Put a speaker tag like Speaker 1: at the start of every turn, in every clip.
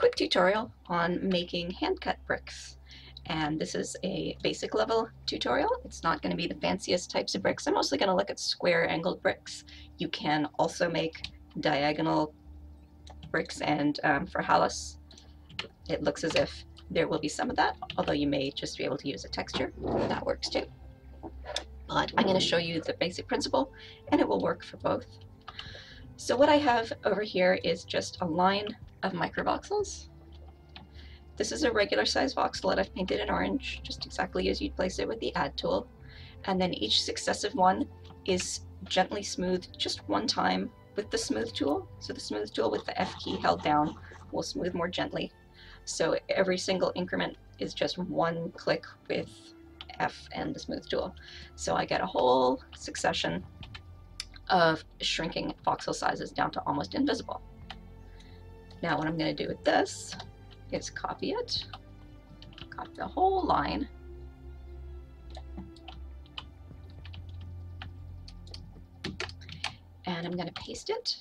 Speaker 1: quick tutorial on making hand-cut bricks. And this is a basic level tutorial. It's not going to be the fanciest types of bricks. I'm mostly going to look at square angled bricks. You can also make diagonal bricks, and for Hallis, it looks as if there will be some of that, although you may just be able to use a texture. That works too. But I'm going to show you the basic principle, and it will work for both. So what I have over here is just a line of microvoxels. This is a regular size voxel that I've painted in orange, just exactly as you'd place it with the add tool. And then each successive one is gently smoothed just one time with the smooth tool. So the smooth tool with the F key held down will smooth more gently. So every single increment is just one click with F and the smooth tool. So I get a whole succession of shrinking voxel sizes down to almost invisible. Now what I'm going to do with this is copy it, copy the whole line, and I'm going to paste it.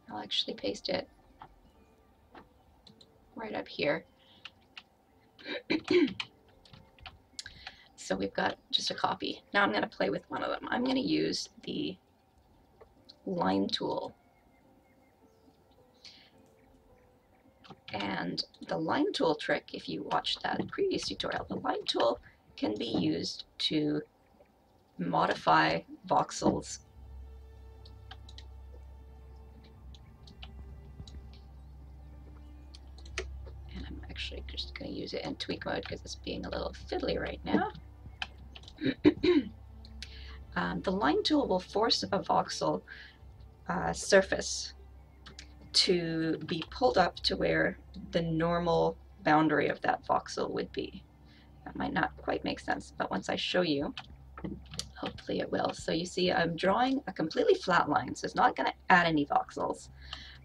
Speaker 1: I'll actually paste it right up here. So we've got just a copy. Now I'm going to play with one of them. I'm going to use the line tool. And the line tool trick, if you watched that previous tutorial, the line tool can be used to modify voxels and I'm actually just going to use it in tweak mode because it's being a little fiddly right now. The line tool will force a voxel surface to be pulled up to where the normal boundary of that voxel would be. That might not quite make sense, but once I show you, hopefully it will. So you see I'm drawing a completely flat line, so it's not going to add any voxels,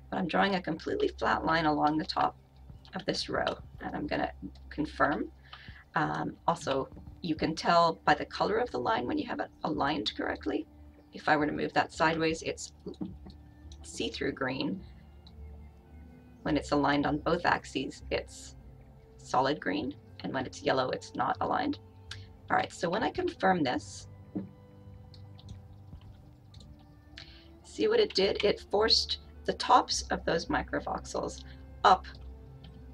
Speaker 1: but I'm drawing a completely flat line along the top of this row, and I'm going to confirm. Also, you can tell by the color of the line when you have it aligned correctly. If I were to move that sideways, it's see-through green. When it's aligned on both axes, it's solid green, and when it's yellow, it's not aligned. All right, so when I confirm this, see what it did? It forced the tops of those microvoxels up,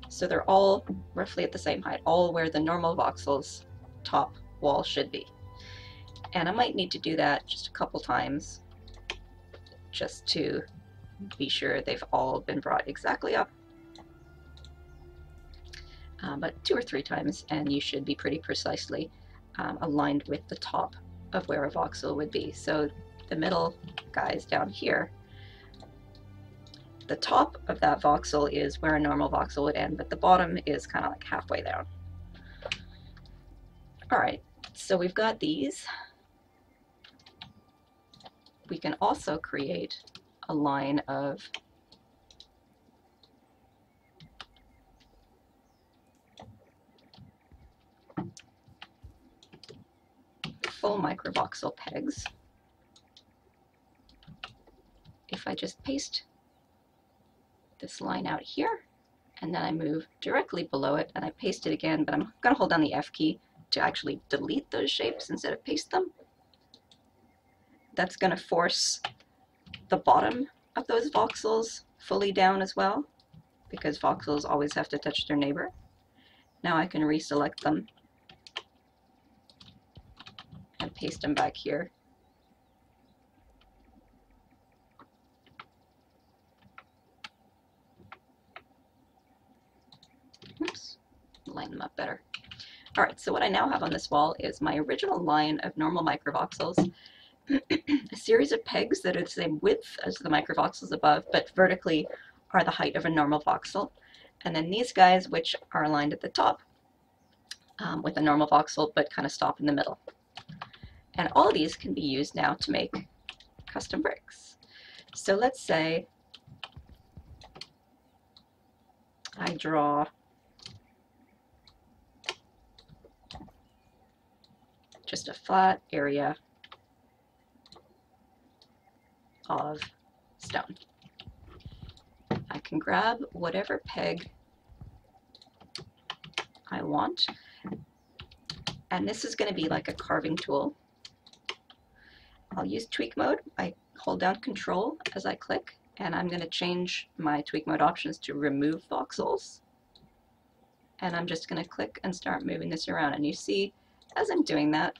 Speaker 1: so they're all roughly at the same height, all where the normal voxel's top wall should be. And I might need to do that just a couple times just to be sure they've all been brought exactly up, but 2 or 3 times and you should be pretty precisely aligned with the top of where a voxel would be. So the middle guys down here, the top of that voxel is where a normal voxel would end, but the bottom is kind of like halfway down. All right, so we've got these. We can also create a line of full microvoxel pegs. If I just paste this line out here, and then I move directly below it, and I paste it again, but I'm going to hold down the F key to actually delete those shapes instead of paste them. That's going to force the bottom of those voxels fully down as well, because voxels always have to touch their neighbor. Now I can reselect them and paste them back here. Oops, line them up better. All right, so what I now have on this wall is my original line of normal microvoxels, a series of pegs that are the same width as the microvoxels above, but vertically are the height of a normal voxel. And then these guys, which are aligned at the top with a normal voxel, but kind of stop in the middle. And all of these can be used now to make custom bricks. So let's say I draw just a flat area of stone. I can grab whatever peg I want, and this is going to be like a carving tool. I'll use tweak mode. I hold down Control as I click, and I'm going to change my tweak mode options to remove voxels. And I'm just going to click and start moving this around. And you see, as I'm doing that,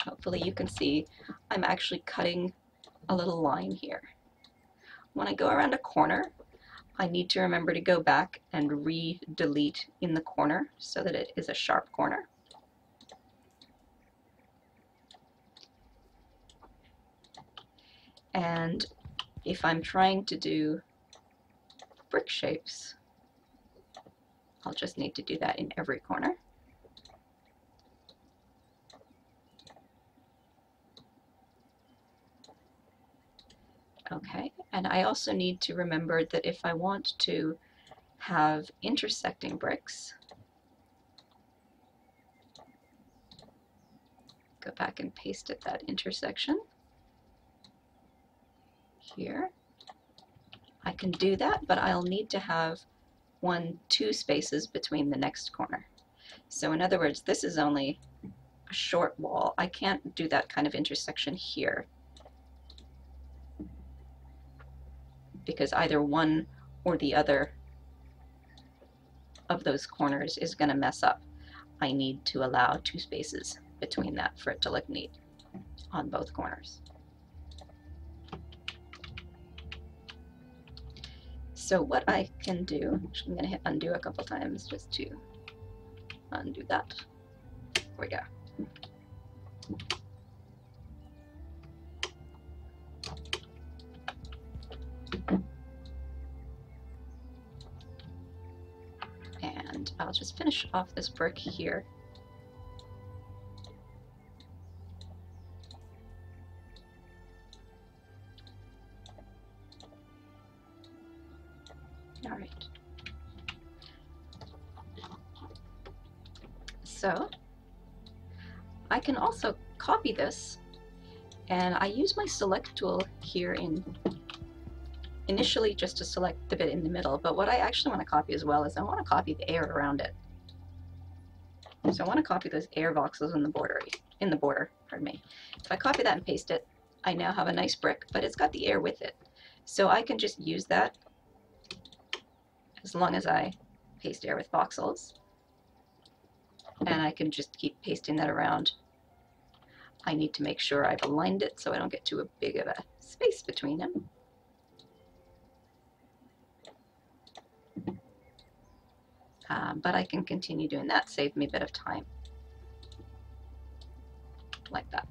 Speaker 1: hopefully you can see, I'm actually cutting a little line here. When I go around a corner, I need to remember to go back and re-delete in the corner so that it is a sharp corner. And if I'm trying to do brick shapes, I'll just need to do that in every corner. Okay, and I also need to remember that if I want to have intersecting bricks, go back and paste at that intersection here. I can do that, but I'll need to have 2 spaces between the next corner. So in other words, this is only a short wall. I can't do that kind of intersection here, because either one or the other of those corners is going to mess up. I need to allow 2 spaces between that for it to look neat on both corners. So what I can do, actually I'm going to hit undo a couple times just to undo that. There we go. And I'll just finish off this brick here. All right. So I can also copy this, and I use my select tool here initially just to select the bit in the middle, but what I actually want to copy as well is I want to copy the air around it. So I want to copy those air voxels in the border, pardon me. If I copy that and paste it, I now have a nice brick, but it's got the air with it. So I can just use that as long as I paste air with voxels, and I can just keep pasting that around. I need to make sure I've aligned it so I don't get too big of a space between them. But I can continue doing that, save me a bit of time, like that.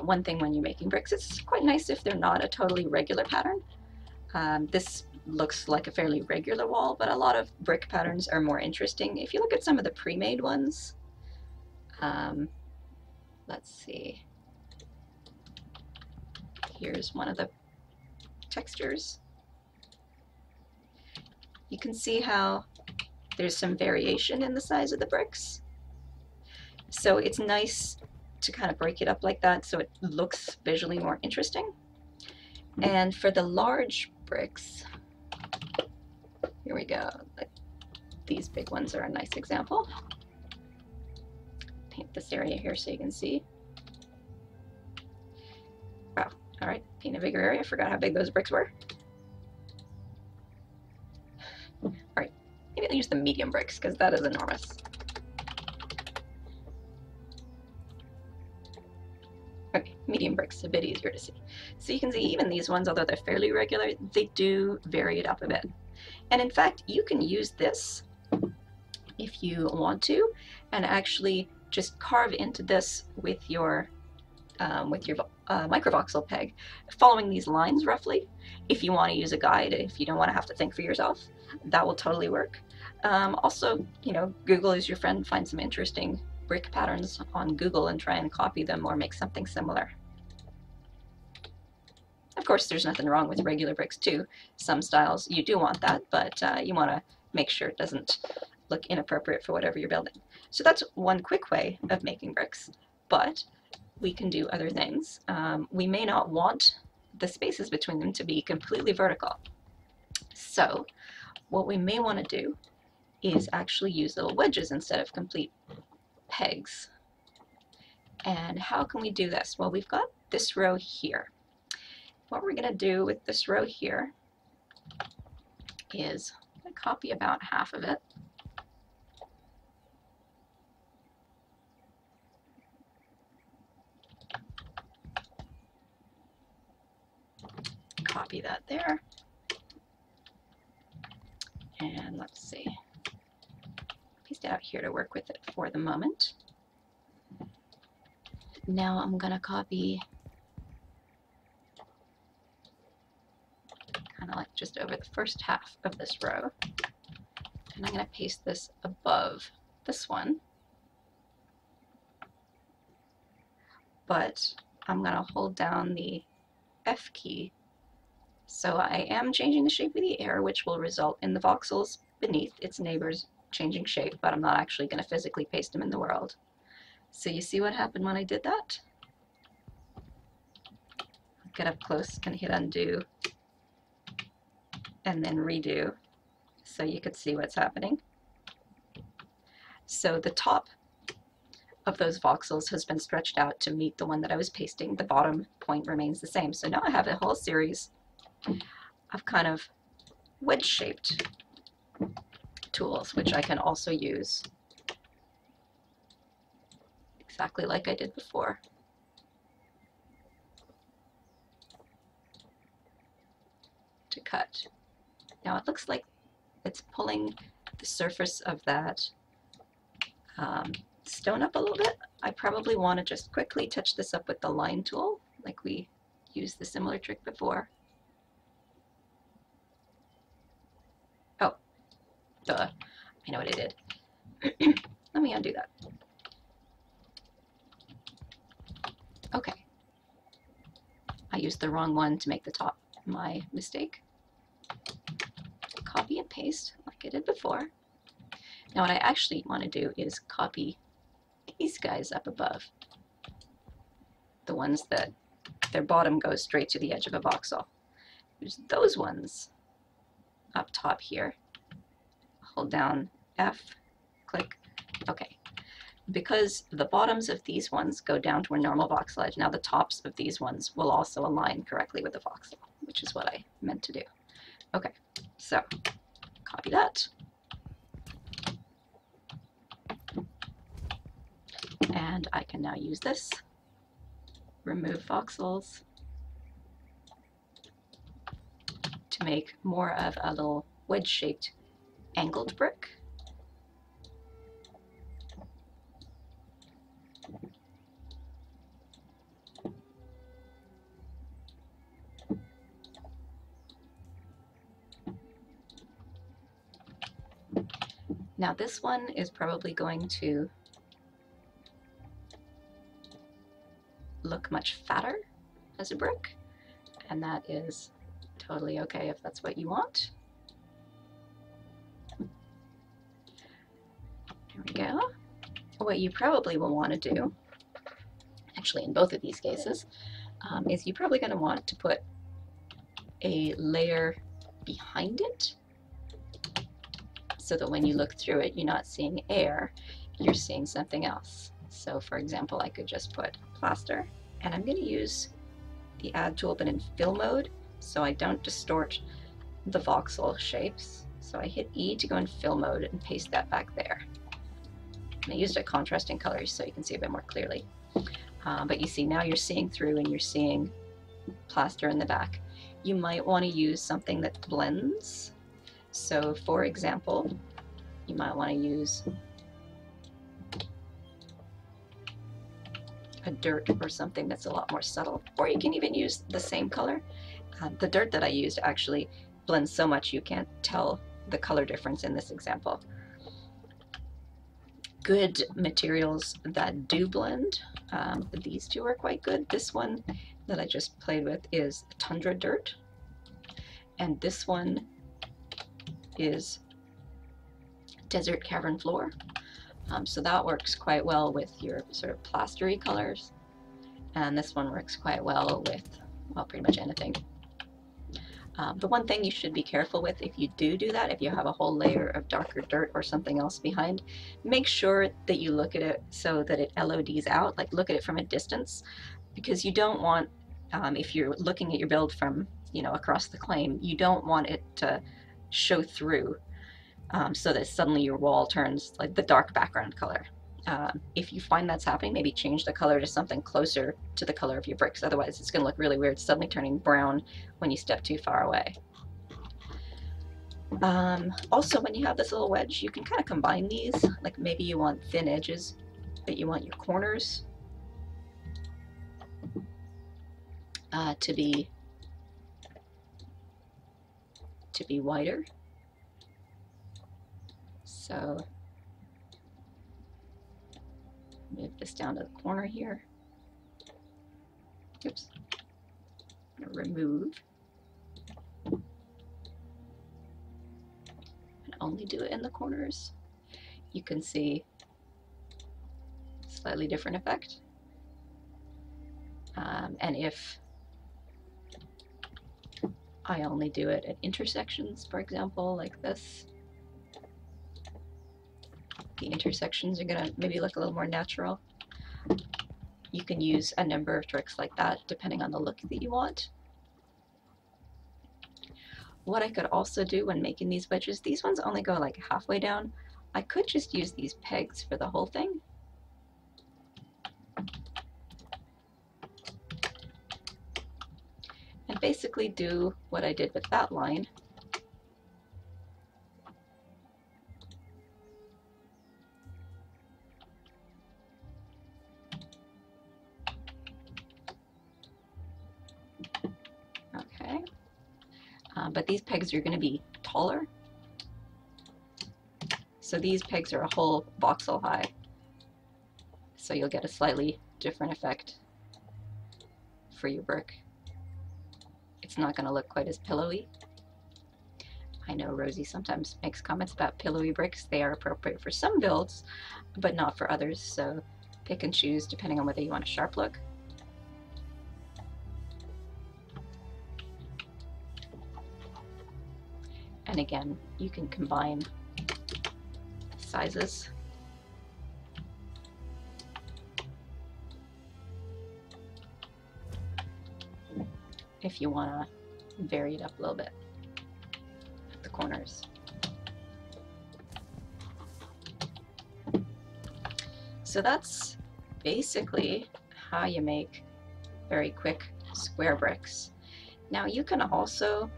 Speaker 1: One thing when you're making bricks, it's quite nice if they're not a totally regular pattern. This looks like a fairly regular wall, but a lot of brick patterns are more interesting. If you look at some of the pre-made ones, let's see, here's one of the textures. You can see how there's some variation in the size of the bricks. So it's nice to kind of break it up like that so it looks visually more interesting. And for the large bricks, here we go. These big ones are a nice example. Paint this area here so you can see. Wow, all right, paint a bigger area. I forgot how big those bricks were. All right, maybe I'll use the medium bricks because that is enormous. Okay, medium bricks, a bit easier to see. So you can see even these ones, although they're fairly regular, they do vary it up a bit. And in fact, you can use this if you want to, and actually just carve into this with your microvoxel peg, following these lines roughly. If you want to use a guide, if you don't want to have to think for yourself, that will totally work. Also, you know, Google is your friend. Find some interesting brick patterns on Google and try and copy them or make something similar. Of course, there's nothing wrong with regular bricks too. Some styles you do want that, but you want to make sure it doesn't look inappropriate for whatever you're building. So that's one quick way of making bricks. But we can do other things. We may not want the spaces between them to be completely vertical. So what we may want to do is actually use little wedges instead of complete pegs. And how can we do this? Well, we've got this row here. What we're going to do with this row here is copy about half of it. Copy that there. And let's see. Paste it out here to work with it for the moment. Now I'm going to copy kind of like just over the first half of this row. And I'm going to paste this above this one. But I'm going to hold down the F key. So I am changing the shape of the air, which will result in the voxels beneath its neighbors changing shape, but I'm not actually going to physically paste them in the world. So you see what happened when I did that? Get up close and hit undo and then redo so you could see what's happening. So the top of those voxels has been stretched out to meet the one that I was pasting. The bottom point remains the same. So now I have a whole series of kind of wedge-shaped tools, which I can also use exactly like I did before. To cut. Now it looks like it's pulling the surface of that stone up a little bit. I probably want to just quickly touch this up with the line tool, like we used the similar trick before. Oh, duh. I know what I did. Let me undo that. Okay. I used the wrong one to make the top my mistake. Copy and paste like I did before. Now what I actually want to do is copy these guys up above. The ones that their bottom goes straight to the edge of a voxel. Use those ones up top here. Hold down F, click, okay. Because the bottoms of these ones go down to a normal voxel edge, now the tops of these ones will also align correctly with the voxel, which is what I meant to do. Okay, so copy that. And I can now use this, remove voxels, to make more of a little wedge-shaped angled brick. Now this one is probably going to look much fatter as a brick, and that is totally okay if that's what you want. There we go. What you probably will want to do, actually in both of these cases, is you're probably going to want to put a layer behind it so that when you look through it, you're not seeing air, you're seeing something else. So for example, I could just put plaster, and I'm going to use the add tool but in fill mode so I don't distort the voxel shapes. So I hit E to go in fill mode and paste that back there. And I used a contrasting color so you can see a bit more clearly. But you see now you're seeing through and you're seeing plaster in the back. You might want to use something that blends. So for example, you might want to use a dirt or something that's a lot more subtle, or you can even use the same color. The dirt that I used actually blends so much you can't tell the color difference in this example. Good materials that do blend, these two are quite good. This one that I just played with is tundra dirt, and this one is desert cavern floor. So that works quite well with your sort of plastery colors. And this one works quite well with, well, pretty much anything. The one thing you should be careful with if you do that, if you have a whole layer of darker dirt or something else behind, make sure that you look at it so that it LODs out, like look at it from a distance, because you don't want, if you're looking at your build from, across the claim, you don't want it to show through so that suddenly your wall turns like the dark background color. If you find that's happening, maybe change the color to something closer to the color of your bricks. Otherwise, it's going to look really weird, suddenly turning brown when you step too far away. Also, when you have this little wedge, you can kind of combine these. Like maybe you want thin edges, but you want your corners to be wider. So move this down to the corner here. Oops. I'm going to remove and only do it in the corners. You can see a slightly different effect. And if I only do it at intersections, for example, like this, the intersections are going to maybe look a little more natural. You can use a number of tricks like that depending on the look that you want. What I could also do when making these wedges, these ones only go like halfway down. I could just use these pegs for the whole thing. And basically do what I did with that line. Okay. But these pegs are going to be taller. So these pegs are a whole voxel high. So you'll get a slightly different effect for your brick. It's not going to look quite as pillowy. I know Rosie sometimes makes comments about pillowy bricks. They are appropriate for some builds, but not for others. So pick and choose depending on whether you want a sharp look. And again, you can combine sizes. If you want to vary it up a little bit at the corners. So that's basically how you make very quick square bricks. Now you can also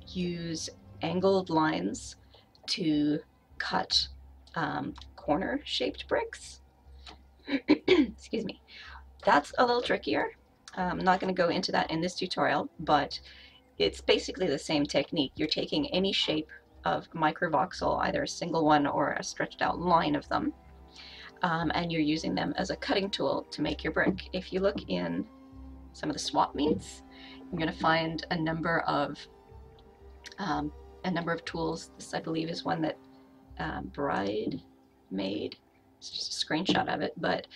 Speaker 1: use angled lines to cut corner shaped bricks. Excuse me. That's a little trickier. I'm not going to go into that in this tutorial, but it's basically the same technique. You're taking any shape of microvoxel, either a single one or a stretched out line of them, and you're using them as a cutting tool to make your brick. If you look in some of the swap meets, you're going to find a number of tools. This, I believe, is one that Bride made. It's just a screenshot of it, but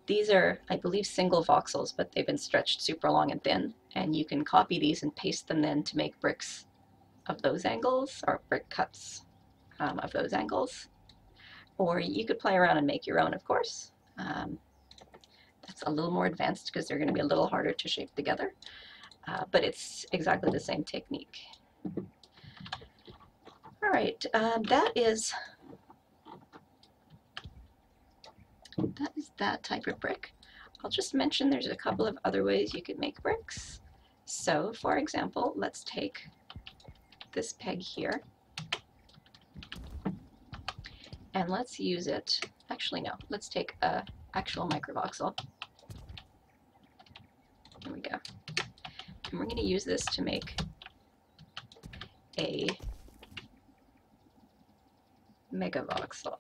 Speaker 1: these are, I believe, single voxels, but they've been stretched super long and thin, and you can copy these and paste them then to make bricks of those angles, or brick cuts of those angles. Or you could play around and make your own, of course. That's a little more advanced because they're going to be a little harder to shape together, but it's exactly the same technique. All right, that is that type of brick. I'll just mention there's a couple of other ways you could make bricks. So, for example, let's take this peg here, and let's use it. Actually, no, let's take a actual microvoxel. Here we go. And we're going to use this to make a megavoxel.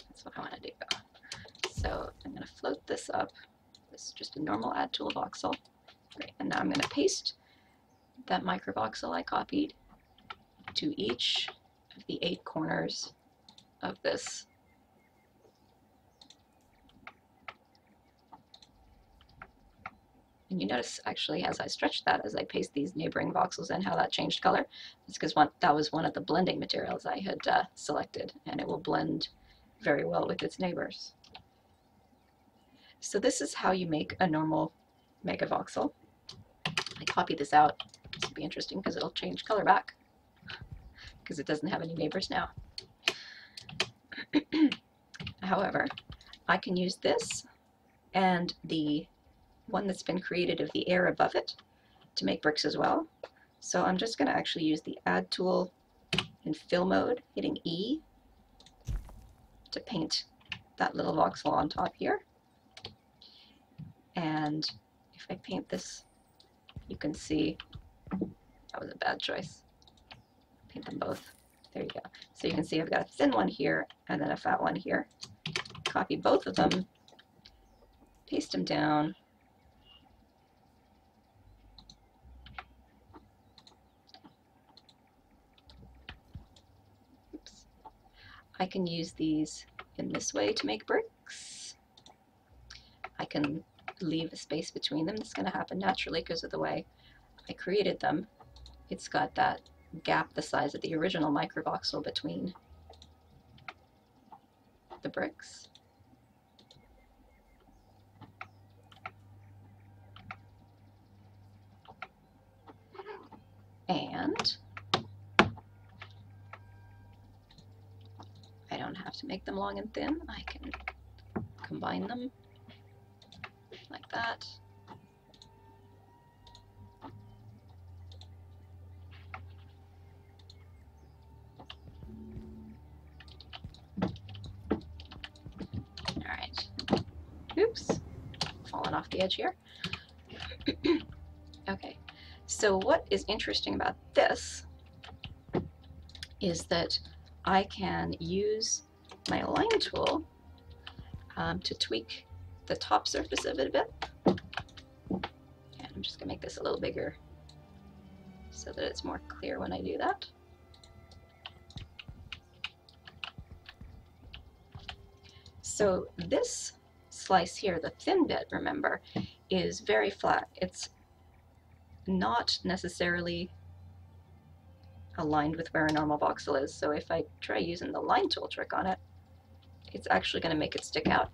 Speaker 1: That's what I want to do. So I'm going to float this up. This is just a normal add tool voxel. Great. And now I'm going to paste that microvoxel I copied to each of the 8 corners of this And you notice actually as I stretch that, as I paste these neighboring voxels in, how that changed color. It's because that was one of the blending materials I had selected, and it will blend very well with its neighbors. So this is how you make a normal megavoxel. I copy this out. This will be interesting because it'll change color back because it doesn't have any neighbors now. However, I can use this and the one that's been created of the air above it to make bricks as well. So I'm just going to actually use the add tool in fill mode, hitting E to paint that little voxel on top here. And if I paint this, you can see that was a bad choice. Paint them both. There you go. So you can see I've got a thin one here and then a fat one here. Copy both of them, paste them down. Oops. I can use these in this way to make bricks. I can leave a space between them. It's going to happen naturally because of the way I created them. It's got that gap the size of the original microvoxel between the bricks. And I don't have to make them long and thin. I can combine them like that. All right. Oops, falling off the edge here. Okay, so what is interesting about this is that I can use my align tool to tweak the top surface of it a bit. And I'm just gonna make this a little bigger so that it's more clear when I do that. So this slice here, the thin bit, remember, is very flat. It's not necessarily aligned with where a normal voxel is. So if I try using the line tool trick on it, it's actually going to make it stick out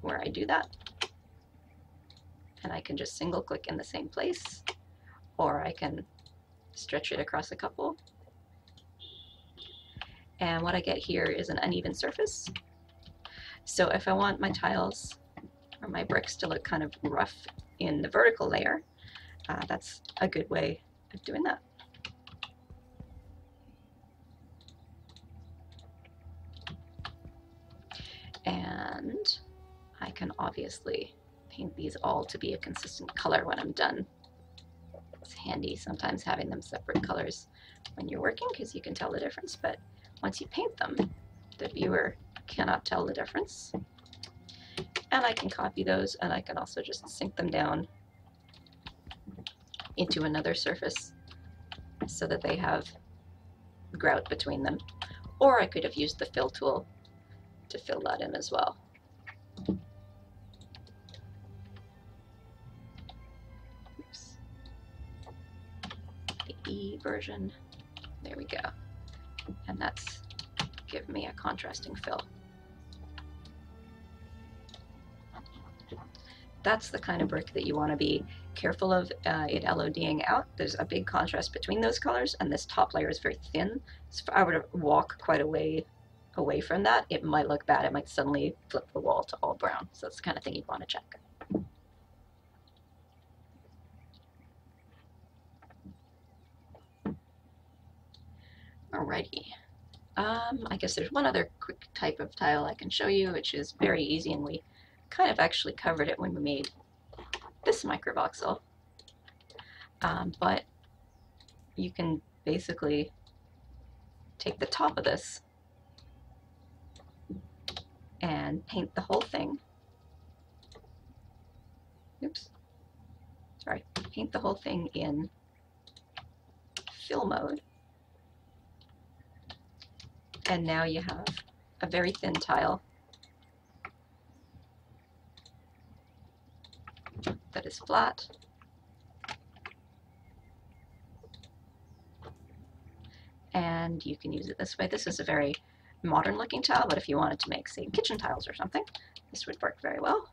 Speaker 1: where I do that. And I can just single click in the same place, or I can stretch it across a couple. And what I get here is an uneven surface. So if I want my tiles or my bricks to look kind of rough in the vertical layer, that's a good way of doing that. And I can obviously paint these all to be a consistent color when I'm done. It's handy sometimes having them separate colors when you're working because you can tell the difference, but once you paint them, the viewer cannot tell the difference. And I can copy those, and I can also just sink them down into another surface so that they have grout between them. Or I could have used the fill tool to fill that in as well. Oops. The E version, there we go. And that's give me a contrasting fill. That's the kind of brick that you want to be careful of it LODing out. There's a big contrast between those colors, and this top layer is very thin. So if I were to walk quite a way away from that, it might look bad. It might suddenly flip the wall to all brown. So that's the kind of thing you'd want to check. Alrighty. I guess there's one other quick type of tile I can show you, which is very easy, and we kind of actually covered it when we made this microvoxel. But you can basically take the top of this and paint the whole thing. Oops. Sorry. Paint the whole thing in fill mode. And now you have a very thin tile that is flat and you can use it this way. This is a very modern looking tile, but if you wanted to make, say, kitchen tiles or something, this would work very well,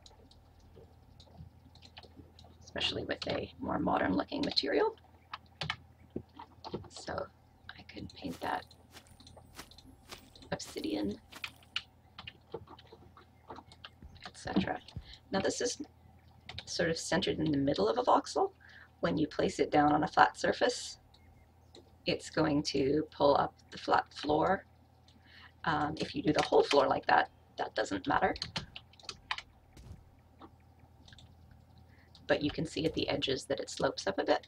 Speaker 1: especially with a more modern looking material. So I could paint that obsidian, etc. Now this is sort of centered in the middle of a voxel. When you place it down on a flat surface, it's going to pull up the flat floor. If you do the whole floor like that, that doesn't matter. But you can see at the edges that it slopes up a bit.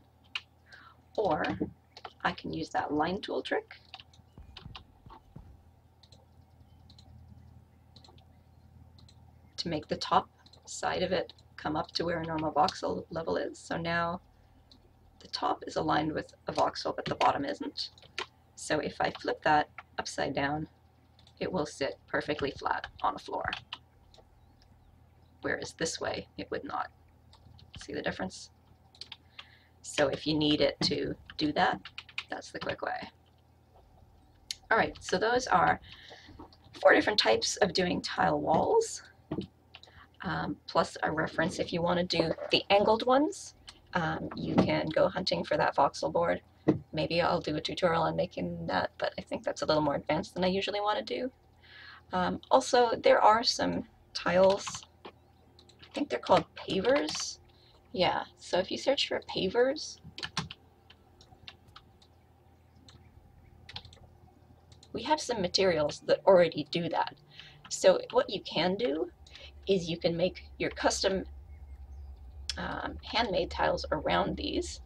Speaker 1: Or I can use that line tool trick to make the top side of it come up to where a normal voxel level is. So now the top is aligned with a voxel, but the bottom isn't. So if I flip that upside down, it will sit perfectly flat on a floor. Whereas this way, it would not. See the difference? So if you need it to do that, that's the quick way. All right, so those are 4 different types of doing tile walls, plus a reference if you want to do the angled ones. You can go hunting for that voxel board. Maybe I'll do a tutorial on making that, but I think that's a little more advanced than I usually want to do. Also, there are some tiles, I think they're called pavers. Yeah, so if you search for pavers, we have some materials that already do that. So what you can do is you can make your custom handmade tiles around these.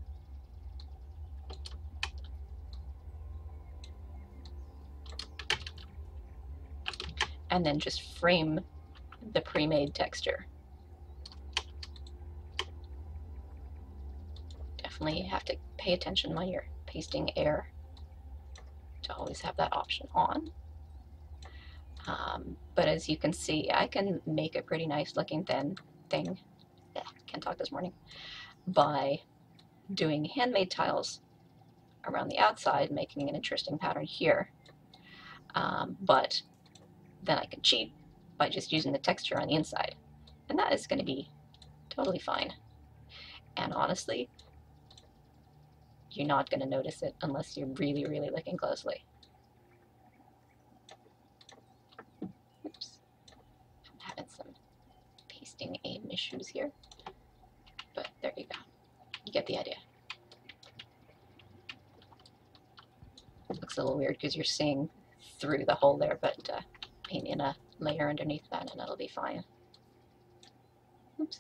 Speaker 1: And then just frame the pre-made texture. Definitely have to pay attention when you're pasting air to always have that option on. But as you can see, I can make a pretty nice looking thing, can't talk this morning, by doing handmade tiles around the outside, making an interesting pattern here. But then I can cheat by just using the texture on the inside. And that is going to be totally fine. And honestly, you're not going to notice it unless you're really, really looking closely. Oops. I'm having some pasting aim issues here. But there you go. You get the idea. Looks a little weird because you're seeing through the hole there, but paint in a layer underneath that and it'll be fine. Oops.